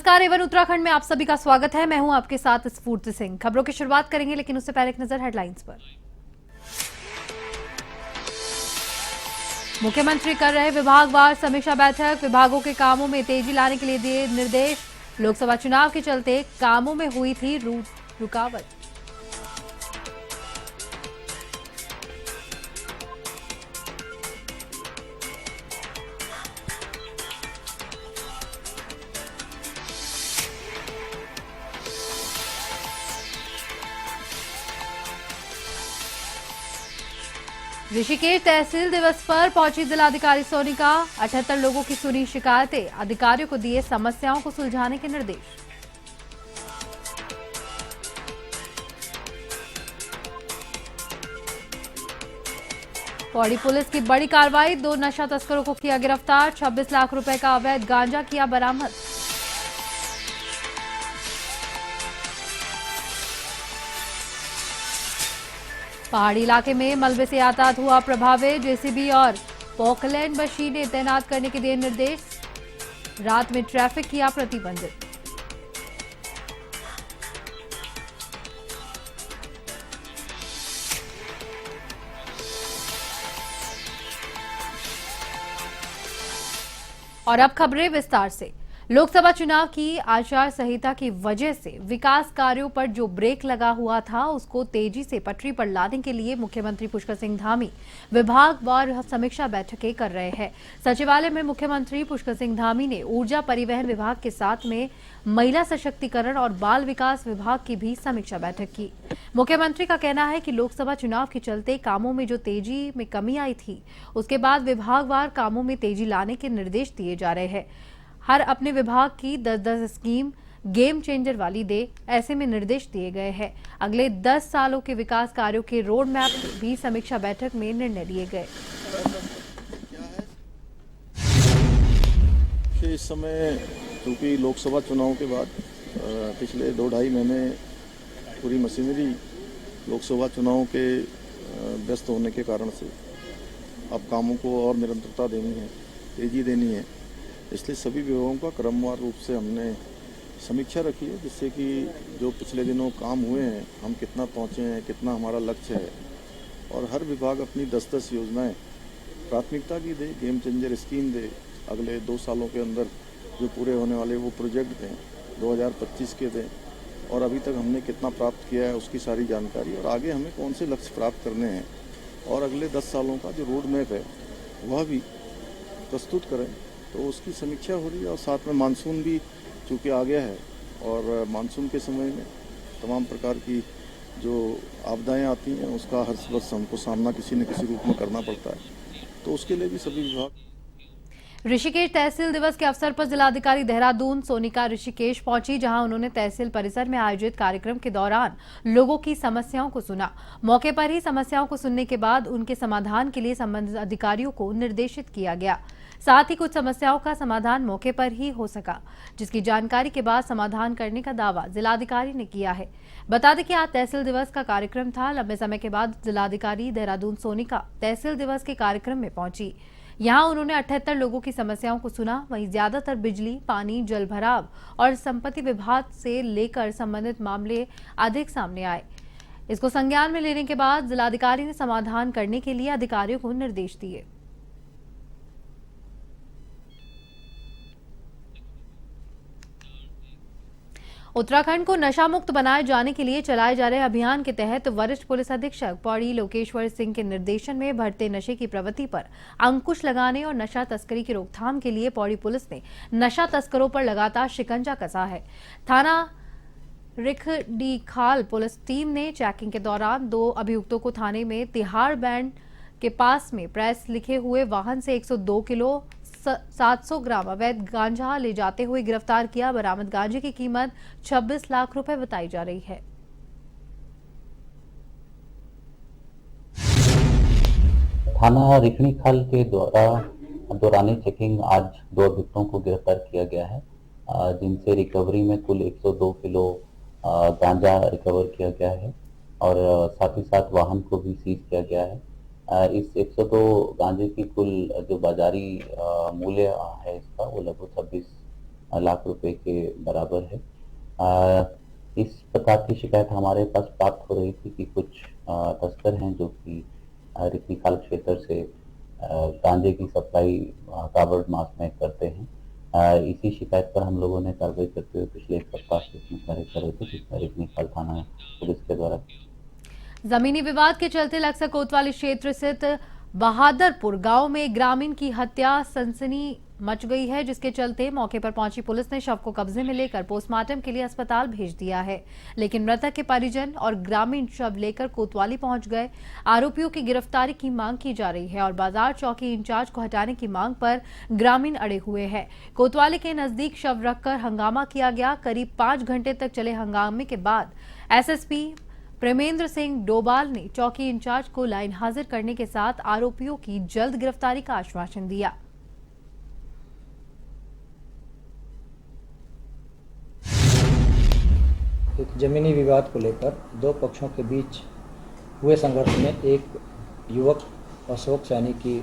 नमस्कार एवन उत्तराखंड में आप सभी का स्वागत है। मैं हूं आपके साथ स्फूर्ति सिंह। खबरों की शुरुआत करेंगे, लेकिन उससे पहले एक नजर हेडलाइंस पर। मुख्यमंत्री कर रहे विभागवार समीक्षा बैठक, विभागों के कामों में तेजी लाने के लिए दिए निर्देश। लोकसभा चुनाव के चलते कामों में हुई थी रुकावट। ऋषिकेश तहसील दिवस पर पहुंची जिलाधिकारी सोनिका। 78 लोगों की सुनी शिकायतें, अधिकारियों को दिए समस्याओं को सुलझाने के निर्देश। पौड़ी पुलिस की बड़ी कार्रवाई, 2 नशा तस्करों को किया गिरफ्तार। 26 लाख रुपए का अवैध गांजा किया बरामद। पहाड़ी इलाके में मलबे से यातायात हुआ प्रभावित, जेसीबी और पॉकलैंड मशीनें तैनात करने के दिए निर्देश। रात में ट्रैफिक किया प्रतिबंधित। और अब खबरें विस्तार से। लोकसभा चुनाव की आचार संहिता की वजह से विकास कार्यों पर जो ब्रेक लगा हुआ था, उसको तेजी से पटरी पर लाने के लिए मुख्यमंत्री पुष्कर सिंह धामी विभागवार समीक्षा बैठकें कर रहे हैं। सचिवालय में मुख्यमंत्री पुष्कर सिंह धामी ने ऊर्जा परिवहन विभाग के साथ में महिला सशक्तिकरण और बाल विकास विभाग की भी समीक्षा बैठक की। मुख्यमंत्री का कहना है कि लोकसभा चुनाव के चलते कामों में जो तेजी में कमी आई थी, उसके बाद विभागवार कामों में तेजी लाने के निर्देश दिए जा रहे हैं। हर अपने विभाग की 10-10 स्कीम गेम चेंजर वाली दे, ऐसे में निर्देश दिए गए हैं। अगले 10 सालों के विकास कार्यों के रोड मैप भी समीक्षा बैठक में निर्णय लिए गए। इस समय क्योंकि लोकसभा चुनाव के बाद पिछले 2-2.5 महीने पूरी मशीनरी लोकसभा चुनाव के व्यस्त होने के कारण से अब कामों को और निरंतरता देनी है, तेजी देनी है। इसलिए सभी विभागों का क्रमवार रूप से हमने समीक्षा रखी है, जिससे कि जो पिछले दिनों काम हुए हैं, हम कितना पहुँचे हैं, कितना हमारा लक्ष्य है, और हर विभाग अपनी 10-10 योजनाएं प्राथमिकता की दे, गेम चेंजर स्कीम दे। अगले 2 सालों के अंदर जो पूरे होने वाले वो प्रोजेक्ट दें, 2025 के दें, और अभी तक हमने कितना प्राप्त किया है उसकी सारी जानकारी, और आगे हमें कौन से लक्ष्य प्राप्त करने हैं, और अगले 10 सालों का जो रोड मैप है वह भी प्रस्तुत करें। तो उसकी समीक्षा हो रही है। और साथ में मानसून भी चूँकि आ गया है, और मानसून के समय में तमाम प्रकार की जो आपदाएं आती हैं उसका हर वर्ष हमको सामना किसी न किसी रूप में करना पड़ता है, तो उसके लिए भी सभी विभाग। ऋषिकेश तहसील दिवस के अवसर पर जिलाधिकारी देहरादून सोनिका ऋषिकेश पहुंची, जहां उन्होंने तहसील परिसर में आयोजित कार्यक्रम के दौरान लोगों की समस्याओं को सुना। मौके पर ही समस्याओं को सुनने के बाद उनके समाधान के लिए संबंधित अधिकारियों को निर्देशित किया गया। साथ ही कुछ समस्याओं का समाधान मौके पर ही हो सका, जिसकी जानकारी के बाद समाधान करने का दावा जिलाधिकारी ने किया है। बता दें कि आज तहसील दिवस का कार्यक्रम था। लंबे समय के बाद जिलाधिकारी देहरादून सोनिका तहसील दिवस के कार्यक्रम में पहुंची। यहां उन्होंने 78 लोगों की समस्याओं को सुना। वहीं ज्यादातर बिजली, पानी, जल भराव और संपत्ति विभाग से लेकर संबंधित मामले अधिक सामने आए। इसको संज्ञान में लेने के बाद जिलाधिकारी ने समाधान करने के लिए अधिकारियों को निर्देश दिए। उत्तराखंड को नशा मुक्त बनाए जाने के लिए चलाए जा रहे अभियान के तहत वरिष्ठ पुलिस अधीक्षक पौड़ी लोकेश्वर सिंह के निर्देशन में बढ़ते नशे की प्रवृत्ति पर अंकुश लगाने और नशा तस्करी की रोकथाम के लिए पौड़ी पुलिस ने नशा तस्करों पर लगातार शिकंजा कसा है। थाना रिखडीखाल पुलिस टीम ने चेकिंग के दौरान 2 अभियुक्तों को थाने में तिहाड़ बैंड के पास में प्रेस लिखे हुए वाहन से 102 किलो 700 ग्राम अवैध गांजा ले जाते हुए गिरफ्तार किया। बरामद गांजे की कीमत 26 लाख रुपए बताई जा रही है। थाना रिखणीखाल के दौरान चेकिंग आज 2 अभियुक्तों को गिरफ्तार किया गया है, जिनसे रिकवरी में कुल 102 किलो गांजा रिकवर किया गया है, और साथ ही साथ वाहन को भी सीज किया गया है। इस 102 गांजे की कुल जो बाजारी मूल्य है इसका, वो लगभग 26 लाख रुपए के बराबर है। इस प्रकार की शिकायत हमारे पास प्राप्त हो रही थी कि कुछ तस्कर हैं जो कि रिक्ति खाल क्षेत्र से गांजे की सप्लाई कावड़ मास में करते हैं। इसी शिकायत पर हम लोगों ने कार्रवाई करते हुए पिछले एक सप्ताह से इसमें कार्य कर रहे थे, जिसमें रिक्ति खाल थाना पुलिस के द्वारा जमीनी विवाद के चलते लक्सर कोतवाली क्षेत्र स्थित बहादुरपुर गांव में एक ग्रामीण की हत्या सनसनी मच गई है, जिसके चलते मौके पर पहुंची पुलिस ने शव को कब्जे में लेकर पोस्टमार्टम के लिए अस्पताल भेज दिया है। लेकिन मृतक के परिजन और ग्रामीण शव लेकर कोतवाली पहुंच गए। आरोपियों की गिरफ्तारी की मांग की जा रही है और बाजार चौकी इंचार्ज को हटाने की मांग पर ग्रामीण अड़े हुए हैं। कोतवाली के नजदीक शव रखकर हंगामा किया गया। करीब 5 घंटे तक चले हंगामे के बाद एसएसपी प्रेमेंद्र सिंह डोभाल ने चौकी इंचार्ज को लाइन हाजिर करने के साथ आरोपियों की जल्द गिरफ्तारी का आश्वासन दिया। एक जमीनी विवाद को लेकर दो पक्षों के बीच हुए संघर्ष में एक युवक अशोक सैनी की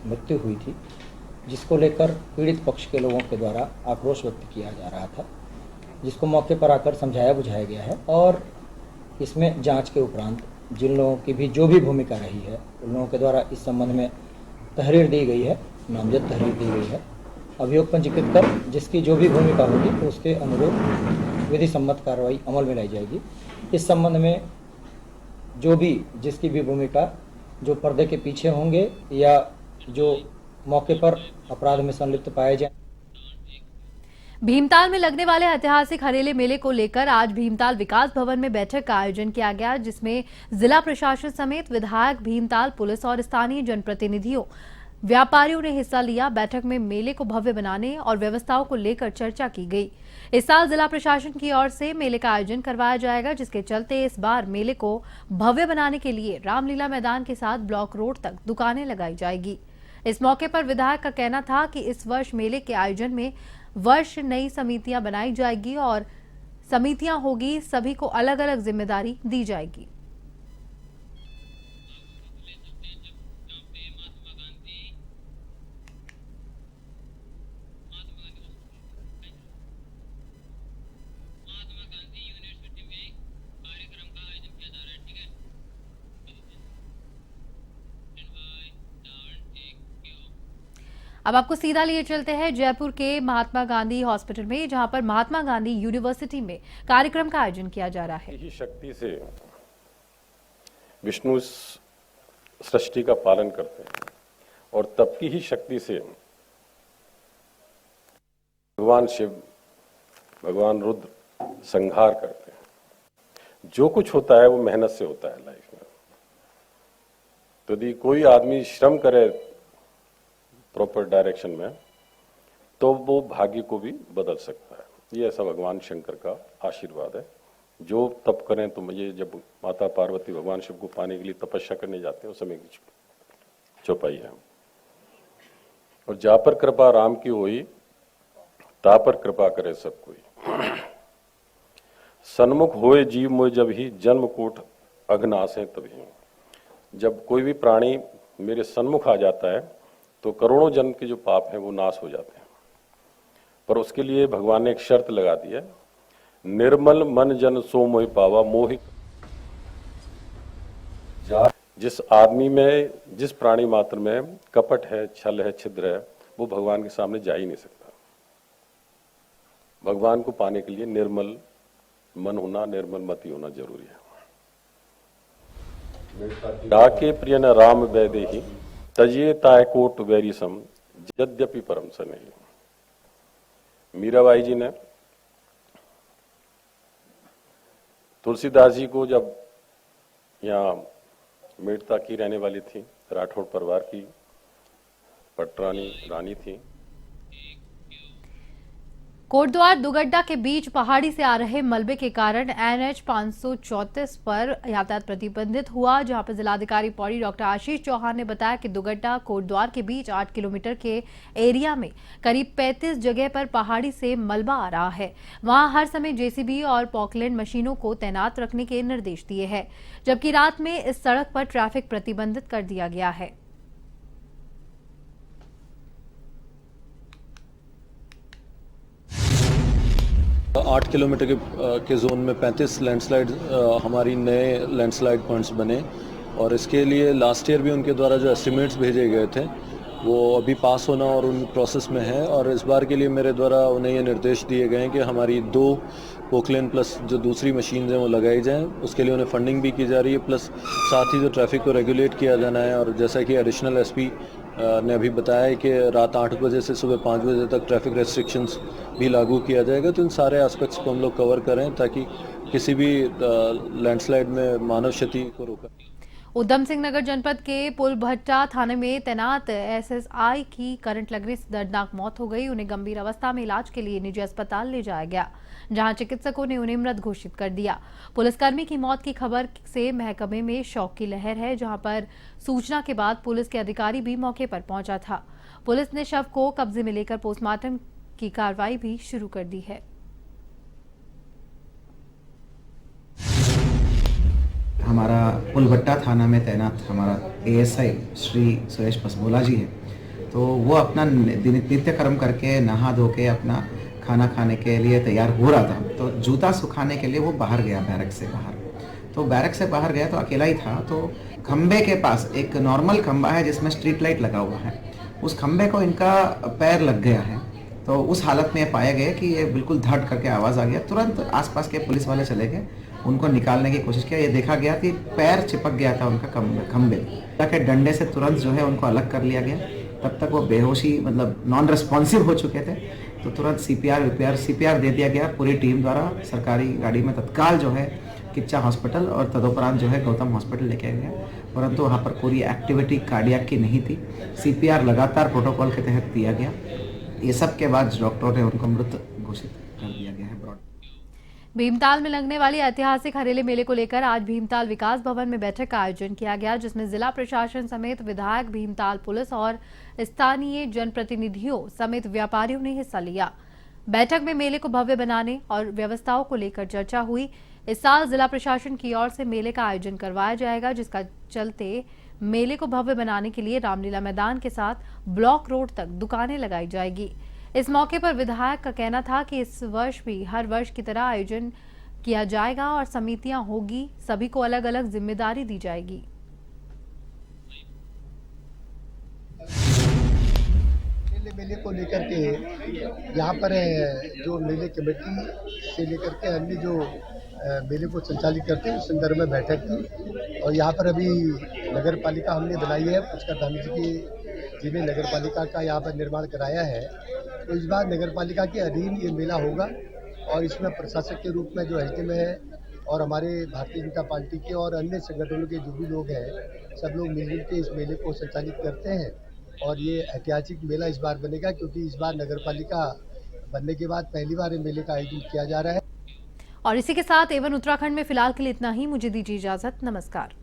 मृत्यु हुई थी, जिसको लेकर पीड़ित पक्ष के लोगों के द्वारा आक्रोश व्यक्त किया जा रहा था, जिसको मौके पर आकर समझाया बुझाया गया है। और इसमें जांच के उपरांत जिन लोगों की भी जो भी भूमिका रही है उन लोगों के द्वारा इस संबंध में तहरीर दी गई है, नामजद तहरीर दी गई है। अभियोग पंजीकृत कर जिसकी जो भी भूमिका होगी तो उसके अनुरूप विधि सम्मत कार्रवाई अमल में लाई जाएगी। इस संबंध में जो भी जिसकी भी भूमिका जो पर्दे के पीछे होंगे या जो मौके पर अपराध में संलिप्त पाए जाए। भीमताल में लगने वाले ऐतिहासिक हरेले मेले को लेकर आज भीमताल विकास भवन में बैठक का आयोजन किया गया, जिसमें जिला प्रशासन समेत विधायक, भीमताल पुलिस और स्थानीय जनप्रतिनिधियों, व्यापारियों ने हिस्सा लिया। बैठक में मेले को भव्य बनाने और व्यवस्थाओं को लेकर चर्चा की गई। इस साल जिला प्रशासन की ओर से मेले का आयोजन करवाया जाएगा, जिसके चलते इस बार मेले को भव्य बनाने के लिए रामलीला मैदान के साथ ब्लॉक रोड तक दुकानें लगाई जाएगी। इस मौके पर विधायक का कहना था कि इस वर्ष मेले के आयोजन में वर्ष नई समितियां बनाई जाएगी और समितियां होगी, सभी को अलग अलग जिम्मेदारी दी जाएगी। अब आपको सीधा लिए चलते हैं जयपुर के महात्मा गांधी हॉस्पिटल में, जहां पर महात्मा गांधी यूनिवर्सिटी में कार्यक्रम का आयोजन किया जा रहा है। यही शक्ति से विष्णु सृष्टि का पालन करते हैं और तब की ही शक्ति से भगवान शिव, भगवान रुद्र संहार करते हैं। जो कुछ होता है वो मेहनत से होता है लाइफ में। तो यदि कोई आदमी श्रम करे प्रॉपर डायरेक्शन में तो वो भाग्य को भी बदल सकता है। ये ऐसा भगवान शंकर का आशीर्वाद है। जो तप करें तो मुझे जब माता पार्वती भगवान शिव को पाने के लिए तपस्या करने जाते हैं उस समय की चौपाई है। और जा पर कृपा राम की होई ता पर कृपा करे सब कोई। सन्मुख होए जीव मोय जब ही जन्म कोट अघनाश है तभी। जब कोई भी प्राणी मेरे सन्मुख आ जाता है तो करोड़ों जन्म के जो पाप हैं वो नाश हो जाते हैं। पर उसके लिए भगवान ने एक शर्त लगा दी है, निर्मल मन जन सो मोहि पावा मोहि। जिस आदमी में, जिस प्राणी मात्र में कपट है, छल है, छिद्र है, वो भगवान के सामने जा ही नहीं सकता। भगवान को पाने के लिए निर्मल मन होना, निर्मल मति होना जरूरी है। डाके प्रिय न राम वैदेही तजिए ताय कोट वैरी सम यद्यपि परम स नहीं। मीराबाई जी ने तुलसीदास जी को, जब यहाँ मेड़ता की रहने वाली थी, राठौड़ परिवार की पटरानी रानी थी। कोटद्वार दुगड्डा के बीच पहाड़ी से आ रहे मलबे के कारण NH 534 पर यातायात प्रतिबंधित हुआ, जहां पर जिलाधिकारी पौड़ी डॉक्टर आशीष चौहान ने बताया कि दुगड्डा कोटद्वार के बीच 8 किलोमीटर के एरिया में करीब 35 जगह पर पहाड़ी से मलबा आ रहा है। वहां हर समय JCB और पॉकलैंड मशीनों को तैनात रखने के निर्देश दिए हैं, जबकि रात में इस सड़क पर ट्रैफिक प्रतिबंधित कर दिया गया है। 8 किलोमीटर के जोन में 35 लैंडस्लाइड हमारी नए लैंडस्लाइड पॉइंट्स बने और इसके लिए लास्ट ईयर भी उनके द्वारा जो एस्टिमेट्स भेजे गए थे वो अभी पास होना और उन प्रोसेस में है। और इस बार के लिए मेरे द्वारा उन्हें ये निर्देश दिए गए हैं कि हमारी 2 पोकलेन प्लस जो दूसरी मशीन हैं वो लगाई जाएं। उसके लिए उन्हें फंडिंग भी की जा रही है, प्लस साथ ही जो ट्रैफिक को रेगुलेट किया जाना है। और जैसा कि एडिशनल एसपी ने अभी बताया है कि रात 8 बजे से सुबह 5 बजे तक ट्रैफिक रेस्ट्रिक्शंस भी लागू किया जाएगा। तो इन सारे एस्पेक्ट्स को हम लोग कवर करें ताकि किसी भी लैंडस्लाइड में मानव क्षति को रोका। उधम सिंह नगर जनपद के पुलभट्टा थाने में तैनात एसएसआई की करंट लगने से दर्दनाक मौत हो गई। उन्हें गंभीर अवस्था में इलाज के लिए निजी अस्पताल ले जाया गया, जहां चिकित्सकों ने उन्हें मृत घोषित कर दिया। पुलिसकर्मी की मौत की खबर से महकमे में शौक की लहर है, जहां पर सूचना के बाद पुलिस के अधिकारी भी मौके पर पहुंचा था। पुलिस ने शव को कब्जे में लेकर पोस्टमार्टम की कार्रवाई भी शुरू कर दी है। हमारा पुलभट्टा थाना में तैनात हमारा एएसआई श्री सुरेश पसमोला जी है, तो वो अपना नित्य कर्म करके नहा धो के अपना खाना खाने के लिए तैयार हो रहा था। तो जूता सुखाने के लिए वो बाहर गया, बैरक से बाहर। तो बैरक से बाहर गया तो अकेला ही था। तो खंबे के पास एक नॉर्मल खंबा है जिसमें स्ट्रीट लाइट लगा हुआ है, उस खंबे को इनका पैर लग गया है। तो उस हालत में पाया गया कि ये बिल्कुल धड़ करके आवाज़ आ गया। तुरंत आसपास के पुलिस वाले चले गए, उनको निकालने की कोशिश किया। ये देखा गया कि पैर चिपक गया था उनका खंबे के डंडे से। तुरंत जो है उनको अलग कर लिया गया। तब तक वो बेहोशी मतलब नॉन रिस्पॉन्सिव हो चुके थे। तो तुरंत सीपीआर दे दिया गया पूरी टीम द्वारा। सरकारी गाड़ी में तत्काल जो है किच्चा हॉस्पिटल और तदोपरांत जो है गौतम हॉस्पिटल लेके गया, परंतु वहाँ पर पूरी एक्टिविटी कार्डियक की नहीं थी। सीपीआर लगातार प्रोटोकॉल के तहत दिया गया। ये सब के बाद डॉक्टरों ने उनको मृत घोषित कर दिया गया है। भीमताल में लगने वाली ऐतिहासिक हरेले मेले को लेकर आज भीमताल विकास भवन में बैठक का आयोजन किया गया, जिसमें जिला प्रशासन समेत विधायक, भीमताल पुलिस और स्थानीय जनप्रतिनिधियों समेत व्यापारियों ने हिस्सा लिया। बैठक में मेले को भव्य बनाने और व्यवस्थाओं को लेकर चर्चा हुई। इस साल जिला प्रशासन की ओर से मेले का आयोजन करवाया जाएगा, जिसका चलते मेले को भव्य बनाने के लिए रामलीला मैदान के साथ ब्लॉक रोड तक दुकानें लगाई जाएगी। इस मौके पर विधायक का कहना था कि इस वर्ष भी हर वर्ष की तरह आयोजन किया जाएगा और समितियां होगी, सभी को अलग अलग जिम्मेदारी दी जाएगी। मेले को लेकर के यहाँ पर जो मेले कमेटी से लेकर के अन्य जो मेले को संचालित करते हैं उस संदर्भ में बैठक की। और यहाँ पर अभी नगर पालिका हमने बनाई है, पुष्कर धामी जी ने नगर पालिका का यहाँ पर निर्माण कराया है। तो इस बार नगर पालिका के अधीन ये मेला होगा और इसमें प्रशासक के रूप में जो एसडीएम है और हमारे भारतीय जनता पार्टी के और अन्य संगठनों के जो भी लोग हैं सब लोग मिलजुल के इस मेले को संचालित करते हैं। और ये ऐतिहासिक मेला इस बार बनेगा क्योंकि इस बार नगर पालिका बनने के बाद पहली बार ये मेले का आयोजन किया जा रहा है। और इसी के साथ एवन उत्तराखंड में फिलहाल के लिए इतना ही। मुझे दीजिए इजाजत। नमस्कार।